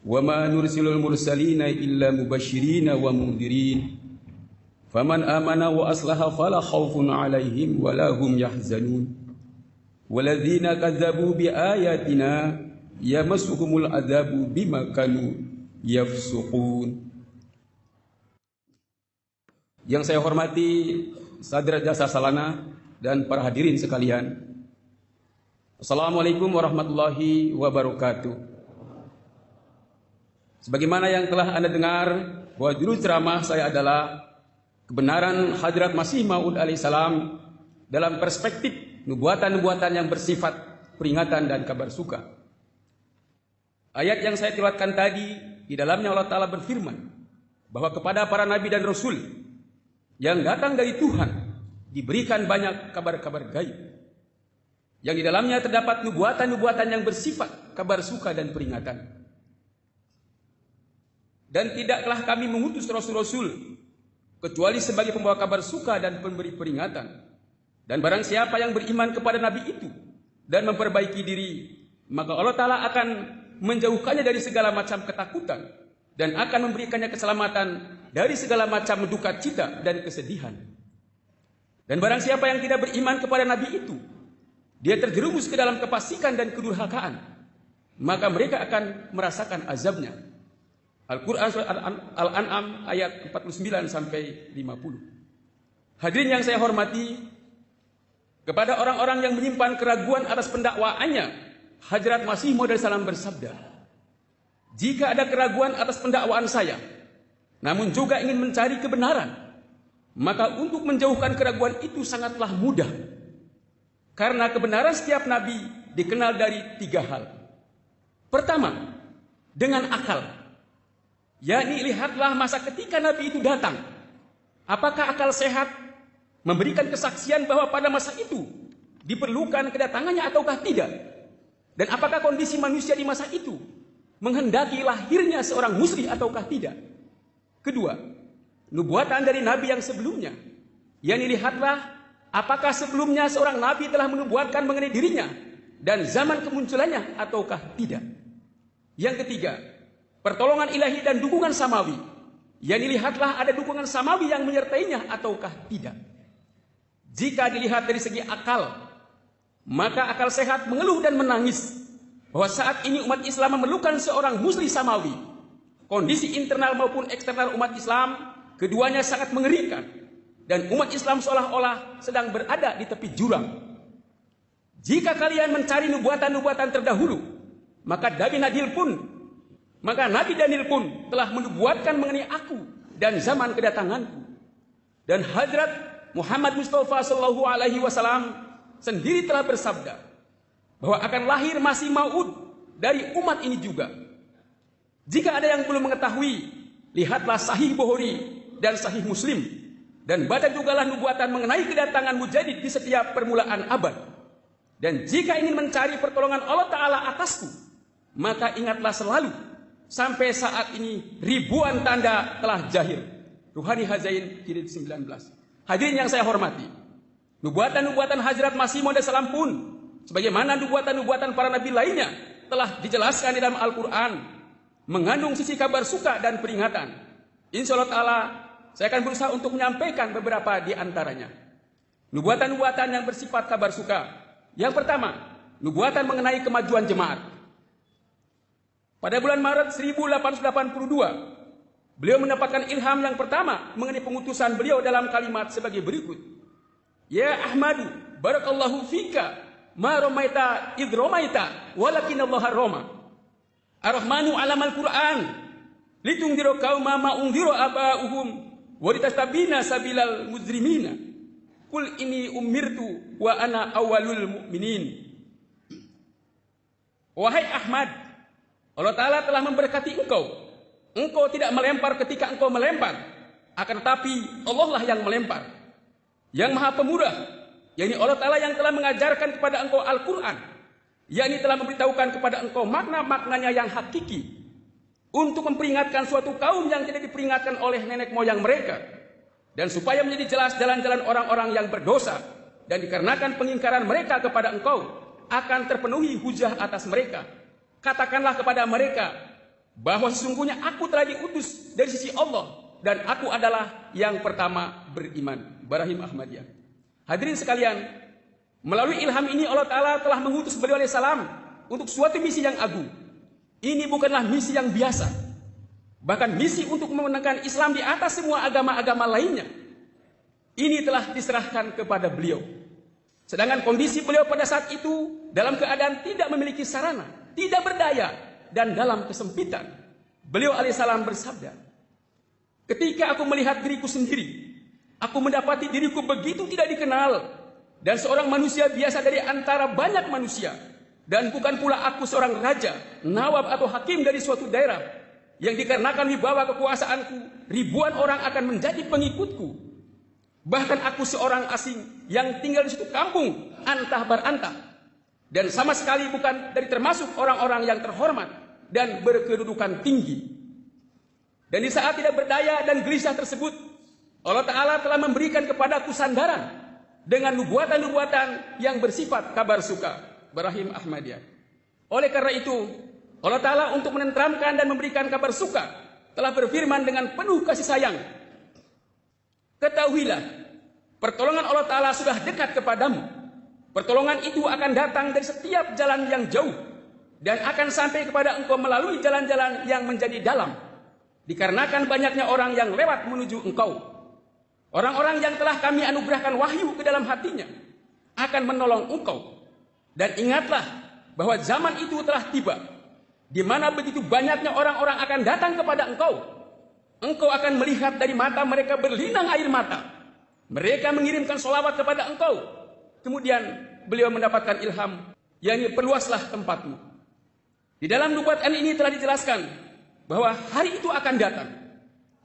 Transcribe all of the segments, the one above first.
Wa ma nursilul mursalina illa mubashirina wa mundhirin. Faman amana wa aslaha fala khaufun 'alaihim wa la hum yahzanun. Walladzina kadzdzabu bi ayatina yamassuhumul adzabu bima kanu yafsuqun. Yang saya hormati Sadra Jasa Salana dan para hadirin sekalian, Assalamualaikum warahmatullahi wabarakatuh. Sebagaimana yang telah Anda dengar, bahwa judul ceramah saya adalah kebenaran Hadrat Masih Maud alaihissalam dalam perspektif nubuatan-nubuatan yang bersifat peringatan dan kabar suka. Ayat yang saya tilatkan tadi, di dalamnya Allah Ta'ala berfirman bahwa kepada para nabi dan rasul yang datang dari Tuhan diberikan banyak kabar-kabar gaib, yang di dalamnya terdapat nubuatan-nubuatan yang bersifat kabar suka dan peringatan. Dan tidaklah kami mengutus rasul-rasul kecuali sebagai pembawa kabar suka dan pemberi peringatan. Dan barang siapa yang beriman kepada nabi itu dan memperbaiki diri, maka Allah Ta'ala akan menjauhkannya dari segala macam ketakutan dan akan memberikannya keselamatan dari segala macam duka cita dan kesedihan. Dan barang siapa yang tidak beriman kepada nabi itu, dia terjerumus ke dalam kefasikan dan kedurhakaan, maka mereka akan merasakan azabnya. Al-Quran Surah Al-An'am ayat 49 sampai 50. Hadirin yang saya hormati, kepada orang-orang yang menyimpan keraguan atas pendakwaannya, Hadrat Masih Maud alaihissalam bersabda, jika ada keraguan atas pendakwaan saya, namun juga ingin mencari kebenaran, maka untuk menjauhkan keraguan itu sangatlah mudah. Karena kebenaran setiap nabi dikenal dari 3 hal. Pertama, dengan akal. Yakni lihatlah masa ketika nabi itu datang. Apakah akal sehat memberikan kesaksian bahwa pada masa itu diperlukan kedatangannya ataukah tidak? Dan apakah kondisi manusia di masa itu menghendaki lahirnya seorang musri ataukah tidak? Kedua, nubuatan dari nabi yang sebelumnya. Yakni lihatlah apakah sebelumnya seorang nabi telah menubuatkan mengenai dirinya dan zaman kemunculannya ataukah tidak. Yang ketiga, pertolongan ilahi dan dukungan samawi. Yakni lihatlah ada dukungan samawi yang menyertainya ataukah tidak. Jika dilihat dari segi akal, maka akal sehat mengeluh dan menangis bahwa saat ini umat Islam memerlukan seorang musri samawi. Kondisi internal maupun eksternal umat Islam, keduanya sangat mengerikan. Dan umat Islam seolah-olah sedang berada di tepi jurang. Jika kalian mencari nubuatan-nubuatan terdahulu, maka Nabi Daniel pun telah menubuatkan mengenai aku dan zaman kedatanganku. Dan Hadrat Muhammad Mustafa Sallallahu Alaihi Wasallam sendiri telah bersabda bahwa akan lahir Masih Maud dari umat ini juga. Jika ada yang belum mengetahui, lihatlah Sahih Bukhari dan Sahih Muslim, dan baca jugalah nubuatan mengenai kedatangan Mujaddid di setiap permulaan abad. Dan jika ingin mencari pertolongan Allah Ta'ala atasku, maka ingatlah selalu, sampai saat ini ribuan tanda telah jahir. Ruhani Hazain jilid 19. Hadirin yang saya hormati, nubuatan-nubuatan Hadrat Masih Maud alaihissalam pun, sebagaimana nubuatan-nubuatan para nabi lainnya, telah dijelaskan di dalam Al-Quran, mengandung sisi kabar suka dan peringatan. Insya Allah Ta'ala, saya akan berusaha untuk menyampaikan beberapa di antaranya. Nubuatan-nubuatan yang bersifat kabar suka. Yang pertama, nubuatan mengenai kemajuan jemaat. Pada bulan Maret 1882, beliau mendapatkan ilham yang pertama mengenai pengutusan beliau dalam kalimat sebagai berikut. Ya Ahmadu, barakallahu fika, ma romaita id romaita, walakin Allah roma. Ar-Rahmanu alamal Qur'an, litungdiro kauma ma ungdiro aba'uhum, waritastabina sabilal muzrimina. Kul ini umirtu wa ana awalul mu'minin. Wahai Ahmad, Allah Ta'ala telah memberkati engkau. Engkau tidak melempar ketika engkau melempar, akan tetapi Allah lah yang melempar. Yang maha pemurah, yakni Allah Ta'ala yang telah mengajarkan kepada engkau Al-Quran, yakni telah memberitahukan kepada engkau makna-maknanya yang hakiki, untuk memperingatkan suatu kaum yang tidak diperingatkan oleh nenek moyang mereka, dan supaya menjadi jelas jalan-jalan orang-orang yang berdosa, dan dikarenakan pengingkaran mereka kepada engkau, akan terpenuhi hujah atas mereka. Katakanlah kepada mereka, bahwa sesungguhnya aku telah diutus dari sisi Allah dan aku adalah yang pertama beriman. Barahim Ahmadiyah. Hadirin sekalian, melalui ilham ini Allah Ta'ala telah mengutus beliau alaihissalam untuk suatu misi yang agung. Ini bukanlah misi yang biasa, bahkan misi untuk memenangkan Islam di atas semua agama-agama lainnya. Ini telah diserahkan kepada beliau. Sedangkan kondisi beliau pada saat itu dalam keadaan tidak memiliki sarana, tidak berdaya, dan dalam kesempitan. Beliau alaihissalam bersabda, ketika aku melihat diriku sendiri, aku mendapati diriku begitu tidak dikenal, dan seorang manusia biasa dari antara banyak manusia, dan bukan pula aku seorang raja, nawab atau hakim dari suatu daerah, yang dikarenakan wibawa kekuasaanku, ribuan orang akan menjadi pengikutku. Bahkan aku seorang asing yang tinggal di suatu kampung antah berantah, dan sama sekali bukan dari termasuk orang-orang yang terhormat dan berkedudukan tinggi. Dan di saat tidak berdaya dan gelisah tersebut, Allah Ta'ala telah memberikan kepadaku sandaran dengan nubuatan-nubuatan yang bersifat kabar suka. Barahim Ahmadiyah. Oleh karena itu, Allah Ta'ala untuk menenteramkan dan memberikan kabar suka telah berfirman dengan penuh kasih sayang, ketahuilah, pertolongan Allah Ta'ala sudah dekat kepadamu. Pertolongan itu akan datang dari setiap jalan yang jauh, dan akan sampai kepada engkau melalui jalan-jalan yang menjadi dalam, dikarenakan banyaknya orang yang lewat menuju engkau. Orang-orang yang telah kami anugerahkan wahyu ke dalam hatinya akan menolong engkau. Dan ingatlah bahwa zaman itu telah tiba, di mana begitu banyaknya orang-orang akan datang kepada engkau. Engkau akan melihat dari mata mereka berlinang air mata. Mereka mengirimkan sholawat kepada engkau. Kemudian beliau mendapatkan ilham, yakni perluaslah tempatmu. Di dalam nubuatan ini telah dijelaskan bahwa hari itu akan datang,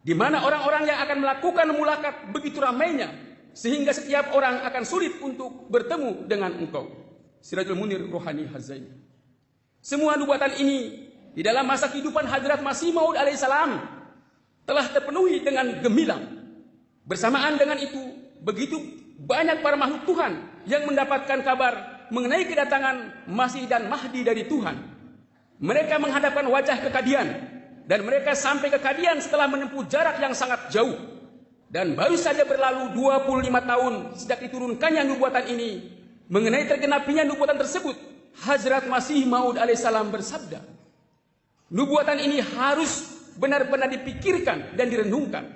di mana orang-orang yang akan melakukan mulakat begitu ramainya, sehingga setiap orang akan sulit untuk bertemu dengan engkau. Sirajul Munir Rohani Hazaini. Semua nubuatan ini di dalam masa kehidupan Hadrat Masih Maud alaihissalam telah terpenuhi dengan gemilang. Bersamaan dengan itu, begitu banyak para makhluk Tuhan yang mendapatkan kabar mengenai kedatangan Masih dan Mahdi dari Tuhan. Mereka menghadapkan wajah ke Kadian, dan mereka sampai ke Kadian setelah menempuh jarak yang sangat jauh. Dan baru saja berlalu 25 tahun sejak diturunkannya nubuatan ini. Mengenai tergenapinya nubuatan tersebut, Hazrat Masih Maud alaihissalam bersabda, nubuatan ini harus benar-benar dipikirkan dan direnungkan.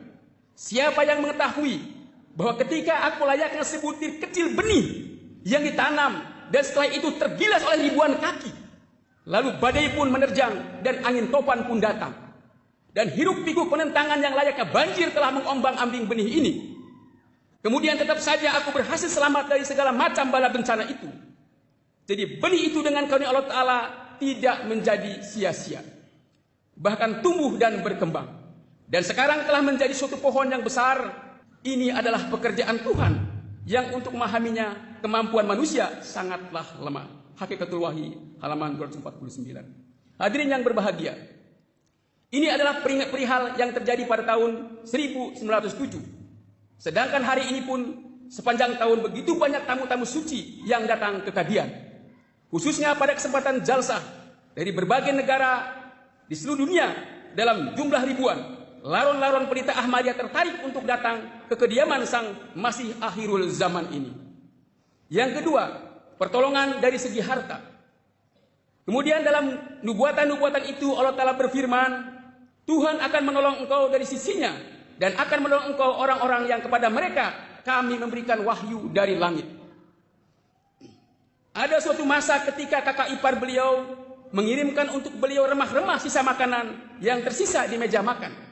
Siapa yang mengetahui bahwa ketika aku layaknya sebutir kecil benih yang ditanam, dan setelah itu tergilas oleh ribuan kaki, lalu badai pun menerjang dan angin topan pun datang, dan hiruk pikuk penentangan yang layaknya banjir telah mengombang-ambing benih ini, kemudian tetap saja aku berhasil selamat dari segala macam bala bencana itu. Jadi benih itu dengan karunia Allah Ta'ala tidak menjadi sia-sia, bahkan tumbuh dan berkembang. Dan sekarang telah menjadi suatu pohon yang besar. Ini adalah pekerjaan Tuhan yang untuk memahaminya kemampuan manusia sangatlah lemah. Hakikatul Wahyi halaman 249. Hadirin yang berbahagia, ini adalah perihal yang terjadi pada tahun 1907. Sedangkan hari ini pun sepanjang tahun begitu banyak tamu-tamu suci yang datang ke Kadian, khususnya pada kesempatan jalsah dari berbagai negara di seluruh dunia dalam jumlah ribuan. Laron-laron pelita Ahmadiyah tertarik untuk datang ke kediaman sang Masih akhirul zaman ini. Yang kedua, pertolongan dari segi harta. Kemudian dalam nubuatan-nubuatan itu Allah Ta'ala berfirman, Tuhan akan menolong engkau dari sisinya, dan akan menolong engkau orang-orang yang kepada mereka kami memberikan wahyu dari langit. Ada suatu masa ketika kakak ipar beliau mengirimkan untuk beliau remah-remah sisa makanan yang tersisa di meja makan.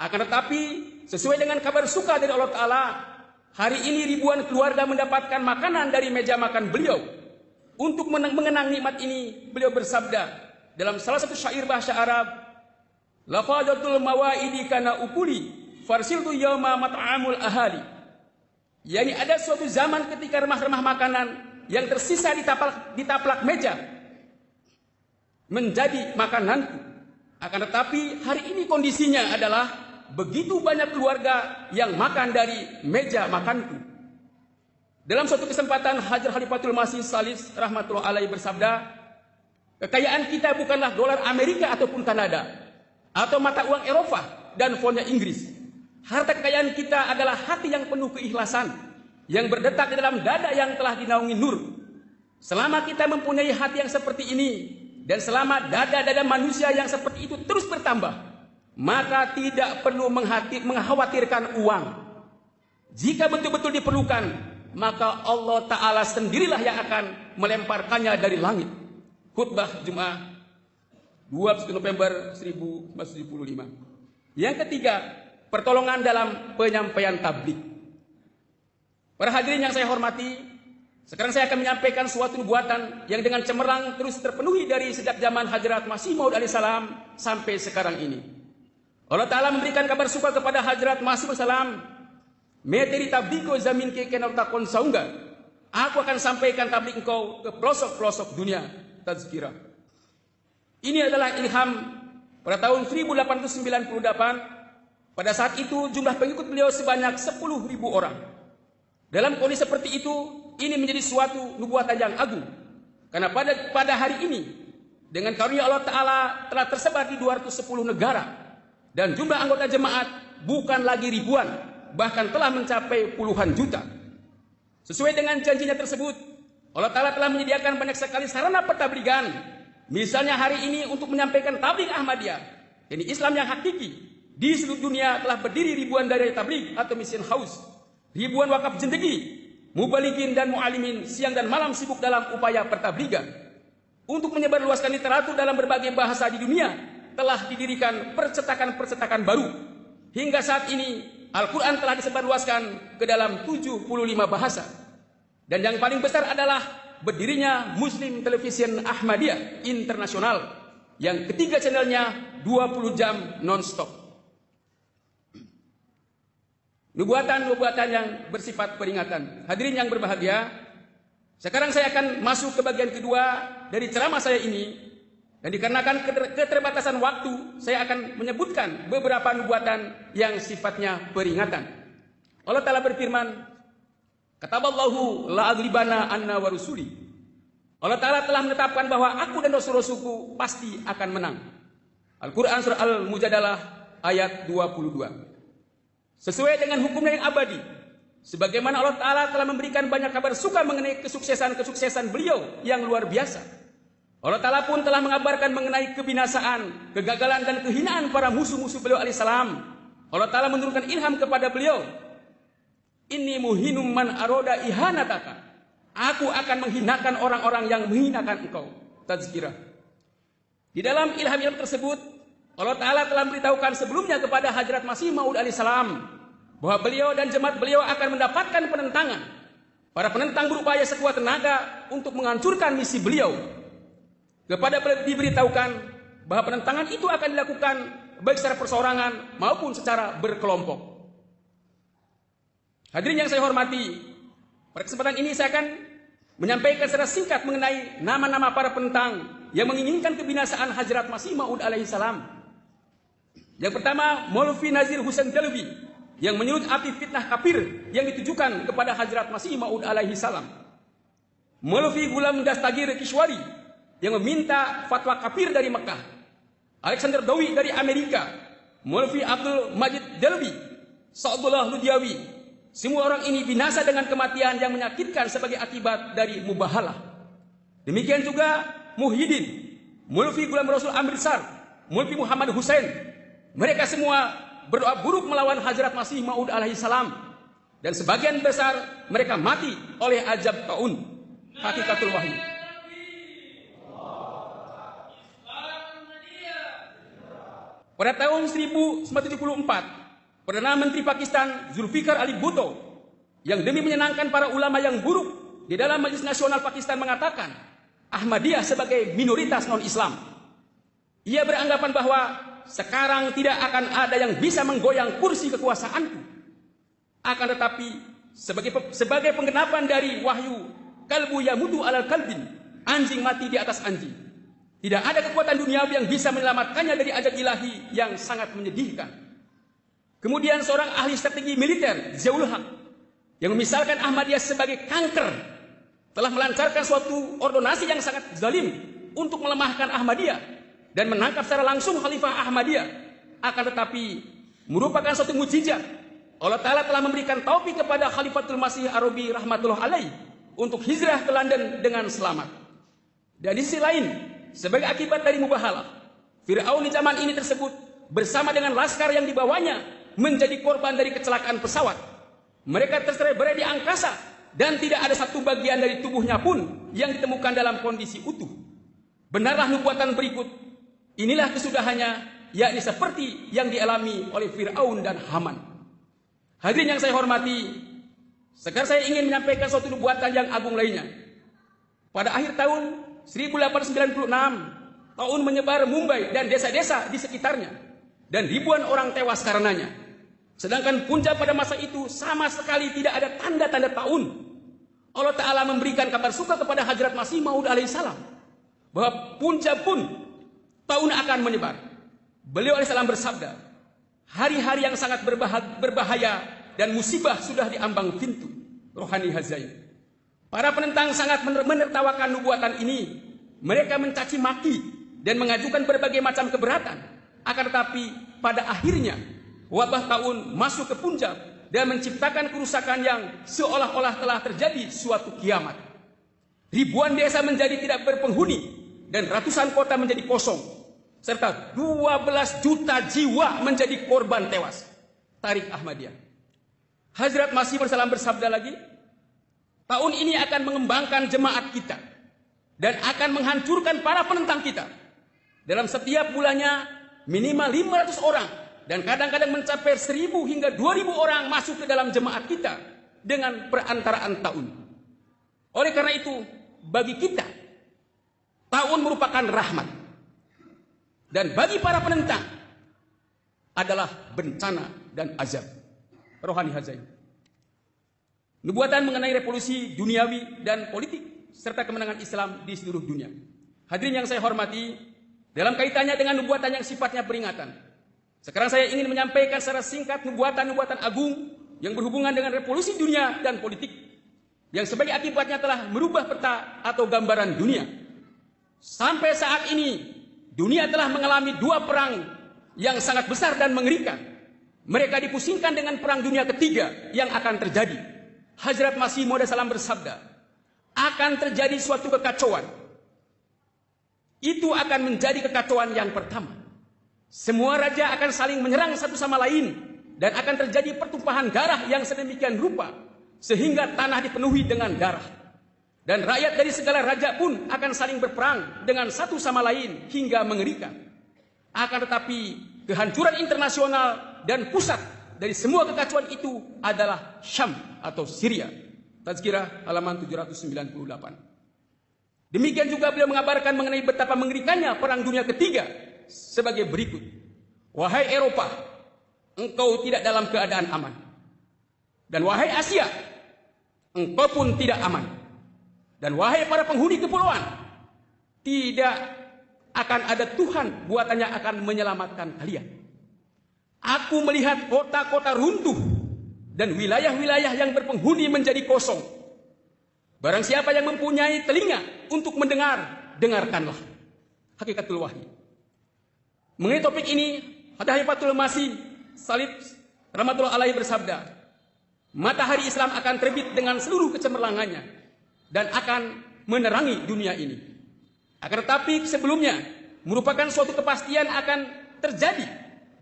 Akan tetapi sesuai dengan kabar suka dari Allah Ta'ala, hari ini ribuan keluarga mendapatkan makanan dari meja makan beliau. Untuk mengenang nikmat ini, beliau bersabda dalam salah satu syair bahasa Arab, lafadatul mawaidi kana ukuli farsiltu yawma mat'amul ahali. Yani ada suatu zaman ketika remah-remah makanan yang tersisa di taplak meja menjadi makananku. Akan tetapi hari ini kondisinya adalah begitu banyak keluarga yang makan dari meja makanku. Dalam suatu kesempatan Hajar Khalifatul Masih Salis rahmatullah alaihi bersabda, Kekayaan kita bukanlah dolar Amerika ataupun Kanada, atau mata uang Eropa dan fonnya Inggris. Harta kekayaan kita adalah hati yang penuh keikhlasan, yang berdetak di dalam dada yang telah dinaungi nur. Selama kita mempunyai hati yang seperti ini, dan selama dada-dada manusia yang seperti itu terus bertambah, maka tidak perlu mengkhawatirkan uang. Jika betul-betul diperlukan, maka Allah Ta'ala sendirilah yang akan melemparkannya dari langit. Khutbah Jumat 21 November 1975. Yang ketiga, pertolongan dalam penyampaian tabligh. Para hadirin yang saya hormati, sekarang saya akan menyampaikan suatu nubuatan yang dengan cemerlang terus terpenuhi dari sejak zaman Hadrat Masih Maud alaihissalam sampai sekarang ini. Allah Ta'ala memberikan kabar suka kepada Hadrat Masih alaihissalam, "Meteri tabligho zamin ke kenautakon saungga." Aku akan sampaikan tabligh engkau ke pelosok-pelosok dunia. Tazkirah. Ini adalah ilham pada tahun 1898. Pada saat itu jumlah pengikut beliau sebanyak 10.000 orang. Dalam kondisi seperti itu, ini menjadi suatu nubuatan yang agung. Karena pada hari ini, dengan karunia Allah Ta'ala telah tersebar di 210 negara. Dan jumlah anggota jemaat bukan lagi ribuan, bahkan telah mencapai puluhan juta. Sesuai dengan janjinya tersebut, Allah Ta'ala telah menyediakan banyak sekali sarana pertabligan. Misalnya hari ini untuk menyampaikan tabligh Ahmadiyah, yakni Islam yang hakiki. Di seluruh dunia telah berdiri ribuan daerah tabligh atau mission house. Ribuan wakaf jendegi, mubalighin dan mu'alimin siang dan malam sibuk dalam upaya pertabligan. Untuk menyebarluaskan literatur dalam berbagai bahasa di dunia, telah didirikan percetakan-percetakan baru. Hingga saat ini, Al-Quran telah disebarluaskan ke dalam 75 bahasa. Dan yang paling besar adalah berdirinya Muslim Television Ahmadiyah Internasional, yang ketiga channelnya 20 jam non-stop. Nubuatan-nubuatan yang bersifat peringatan. Hadirin yang berbahagia, sekarang saya akan masuk ke bagian kedua dari ceramah saya ini. Dan dikarenakan keterbatasan waktu, saya akan menyebutkan beberapa nubuatan yang sifatnya peringatan. Allah Ta'ala berfirman, "Kataballahu la'aglibana anna wa rusuli." Allah Ta'ala telah menetapkan bahwa aku dan Rasul-Rasulku pasti akan menang. Al-Quran surah Al-Mujadalah ayat 22. Sesuai dengan hukumnya yang abadi, sebagaimana Allah Ta'ala telah memberikan banyak kabar suka mengenai kesuksesan beliau yang luar biasa, Allah Ta'ala pun telah mengabarkan mengenai kebinasaan, kegagalan dan kehinaan para musuh-musuh beliau alaihissalam. Allah Ta'ala menurunkan ilham kepada beliau, "Inni muhinum man aroda ihanataka." Aku akan menghinakan orang-orang yang menghinakan engkau. Tazkirah. Di dalam ilham tersebut, Allah Ta'ala telah memberitahukan sebelumnya kepada Hadrat Masih Maud alaihissalam bahwa beliau dan jemaat beliau akan mendapatkan penentangan. Para penentang berupaya sekuat tenaga untuk menghancurkan misi beliau. Kepada beliau diberitahukan bahwa penentangan itu akan dilakukan baik secara perseorangan maupun secara berkelompok. Hadirin yang saya hormati, pada kesempatan ini saya akan menyampaikan secara singkat mengenai nama-nama para penentang yang menginginkan kebinasaan Hadrat Masih Maud alaihissalam. Yang pertama, Maulvi Nazir Husain Dalwi, yang menyulut api fitnah kafir yang ditujukan kepada Hadrat Masih Maud alaihissalam. Maulvi Gulam Dastagir Kishwari, yang meminta fatwa kafir dari Mekah. Alexander Dowie dari Amerika. Maulvi Abdul Majid Dalwi, Sa'dullah Ludiawi. Semua orang ini binasa dengan kematian yang menyakitkan sebagai akibat dari mubahalah. Demikian juga Muhyiddin, Maulvi Gulam Rasul Amritsar, Maulvi Muhammad Hussein. Mereka semua berdoa buruk melawan Hadrat Masih Maud alaihissalam. Dan sebagian besar mereka mati oleh ajab taun, hakikatul wahyu. Pada tahun 1974, Perdana Menteri Pakistan Zulfikar Ali Bhutto, yang demi menyenangkan para ulama yang buruk di dalam Majelis Nasional Pakistan, mengatakan Ahmadiyah sebagai minoritas non-Islam. Ia beranggapan bahwa sekarang tidak akan ada yang bisa menggoyang kursi kekuasaanku. Akan tetapi sebagai penggenapan dari wahyu kalbu yamutu alal kalbin, anjing mati di atas anjing, tidak ada kekuatan duniawi yang bisa menyelamatkannya dari ajab ilahi yang sangat menyedihkan. Kemudian seorang ahli strategi militer, Ziaul Haq, yang memisalkan Ahmadiyah sebagai kanker, telah melancarkan suatu ordonasi yang sangat zalim untuk melemahkan Ahmadiyah dan menangkap secara langsung Khalifah Ahmadiyah. Akan tetapi merupakan suatu mukjizat. Allah Ta'ala telah memberikan taufik kepada Khalifatul Masih Arabi rahmatullah alaih untuk hijrah ke London dengan selamat. Dan di sisi lain, sebagai akibat dari mubahalah, Fir'aun di zaman ini tersebut bersama dengan laskar yang dibawanya menjadi korban dari kecelakaan pesawat. Mereka tercerai-berai di angkasa dan tidak ada satu bagian dari tubuhnya pun yang ditemukan dalam kondisi utuh. Benarlah nubuatan berikut, inilah kesudahannya, yakni seperti yang dialami oleh Fir'aun dan Haman. Hadirin yang saya hormati, sekarang saya ingin menyampaikan suatu nubuatan yang agung lainnya. Pada akhir tahun 1896, taun menyebar Mumbai dan desa-desa di sekitarnya, dan ribuan orang tewas karenanya. Sedangkan Punjab pada masa itu sama sekali tidak ada tanda-tanda taun. Allah Ta'ala memberikan kabar suka kepada Hadrat Masih Maud alaihissalam bahwa Punjab pun taun akan menyebar. Beliau alaihissalam bersabda, hari-hari yang sangat berbahaya dan musibah sudah diambang pintu. Rohani Hazain. Para penentang sangat menertawakan nubuatan ini. Mereka mencaci maki dan mengajukan berbagai macam keberatan. Akan tetapi pada akhirnya wabah taun masuk ke Punjab dan menciptakan kerusakan yang seolah-olah telah terjadi suatu kiamat. Ribuan desa menjadi tidak berpenghuni dan ratusan kota menjadi kosong, serta 12 juta jiwa menjadi korban tewas. Tarik Ahmadiyah. Hazrat Masih Bersalam bersabda lagi, tahun ini akan mengembangkan jemaat kita dan akan menghancurkan para penentang kita. Dalam setiap bulannya minimal 500 orang dan kadang-kadang mencapai 1.000 hingga 2.000 orang masuk ke dalam jemaat kita dengan perantaraan tahun. Oleh karena itu, bagi kita, tahun merupakan rahmat. Dan bagi para penentang adalah bencana dan azab. Rohani Hazain. Nubuatan mengenai revolusi duniawi dan politik serta kemenangan Islam di seluruh dunia. Hadirin yang saya hormati, dalam kaitannya dengan nubuatan yang sifatnya peringatan, sekarang saya ingin menyampaikan secara singkat nubuatan-nubuatan agung yang berhubungan dengan revolusi dunia dan politik yang sebagai akibatnya telah merubah peta atau gambaran dunia. Sampai saat ini dunia telah mengalami 2 perang yang sangat besar dan mengerikan. Mereka dipusingkan dengan perang dunia ketiga yang akan terjadi. Hazrat Masih Maud salam bersabda, akan terjadi suatu kekacauan. Itu akan menjadi kekacauan yang pertama. Semua raja akan saling menyerang satu sama lain dan akan terjadi pertumpahan darah yang sedemikian rupa sehingga tanah dipenuhi dengan darah. Dan rakyat dari segala raja pun akan saling berperang dengan satu sama lain hingga mengerikan. Akan tetapi kehancuran internasional dan pusat dari semua kekacauan itu adalah Syam atau Syria. Tazkirah halaman 798. Demikian juga beliau mengabarkan mengenai betapa mengerikannya perang dunia ketiga sebagai berikut. Wahai Eropa, engkau tidak dalam keadaan aman. Dan wahai Asia, engkau pun tidak aman. Dan wahai para penghuni kepulauan, tidak akan ada Tuhan buatannya akan menyelamatkan kalian. Aku melihat kota-kota runtuh dan wilayah-wilayah yang berpenghuni menjadi kosong. Barang siapa yang mempunyai telinga untuk mendengar, dengarkanlah. Hakikatul Wahyi. Mengenai topik ini, Khalifatul Masih Salib rahmatullah alaihi bersabda, matahari Islam akan terbit dengan seluruh kecemerlangannya dan akan menerangi dunia ini. Akan tetapi sebelumnya merupakan suatu kepastian akan terjadi.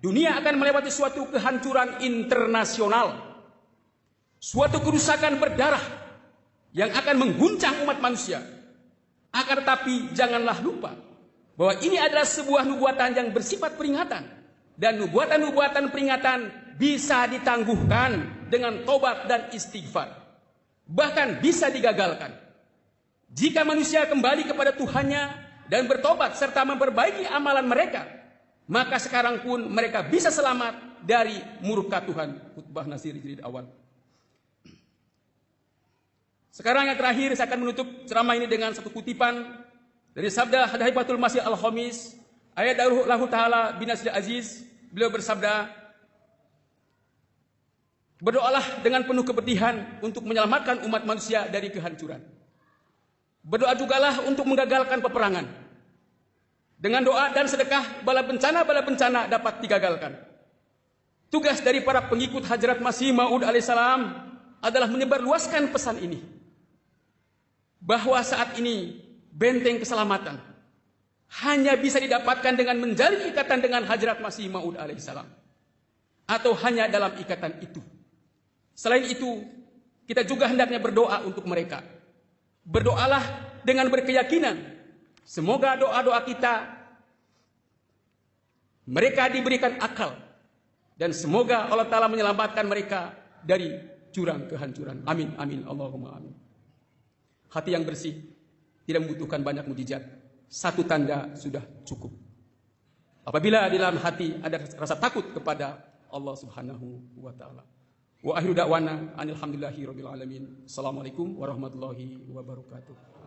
Dunia akan melewati suatu kehancuran internasional. Suatu kerusakan berdarah yang akan mengguncang umat manusia. Akan tetapi janganlah lupa bahwa ini adalah sebuah nubuatan yang bersifat peringatan. Dan nubuatan-nubuatan peringatan bisa ditangguhkan dengan tobat dan istighfar. Bahkan bisa digagalkan. Jika manusia kembali kepada Tuhannya dan bertobat serta memperbaiki amalan mereka, maka sekarang pun mereka bisa selamat dari murka Tuhan. Khutbah Nasir jilid awal. Sekarang yang terakhir saya akan menutup ceramah ini dengan satu kutipan dari sabda Khalifatul Masih Al-Khamis, ayat Allah Ta'ala bin Nasir Aziz. Beliau bersabda, berdoalah dengan penuh kepedihan untuk menyelamatkan umat manusia dari kehancuran. Berdoa jugalah untuk menggagalkan peperangan. Dengan doa dan sedekah, bala bencana dapat digagalkan. Tugas dari para pengikut Hadrat Masih Maud alaihissalam adalah menyebarluaskan pesan ini. Bahwa saat ini benteng keselamatan hanya bisa didapatkan dengan menjalin ikatan dengan Hadrat Masih Maud alaihissalam. Atau hanya dalam ikatan itu. Selain itu, kita juga hendaknya berdoa untuk mereka. Berdoalah dengan berkeyakinan. Semoga doa-doa kita mereka diberikan akal. Dan semoga Allah Ta'ala menyelamatkan mereka dari jurang kehancuran. Amin, amin, Allahumma amin. Hati yang bersih tidak membutuhkan banyak mukjizat. Satu tanda sudah cukup. Apabila di dalam hati ada rasa takut kepada Allah Subhanahu wa Ta'ala. Wa akhiru da'wana alhamdulillahi rabbil alamin. Assalamualaikum warahmatullahi wabarakatuh.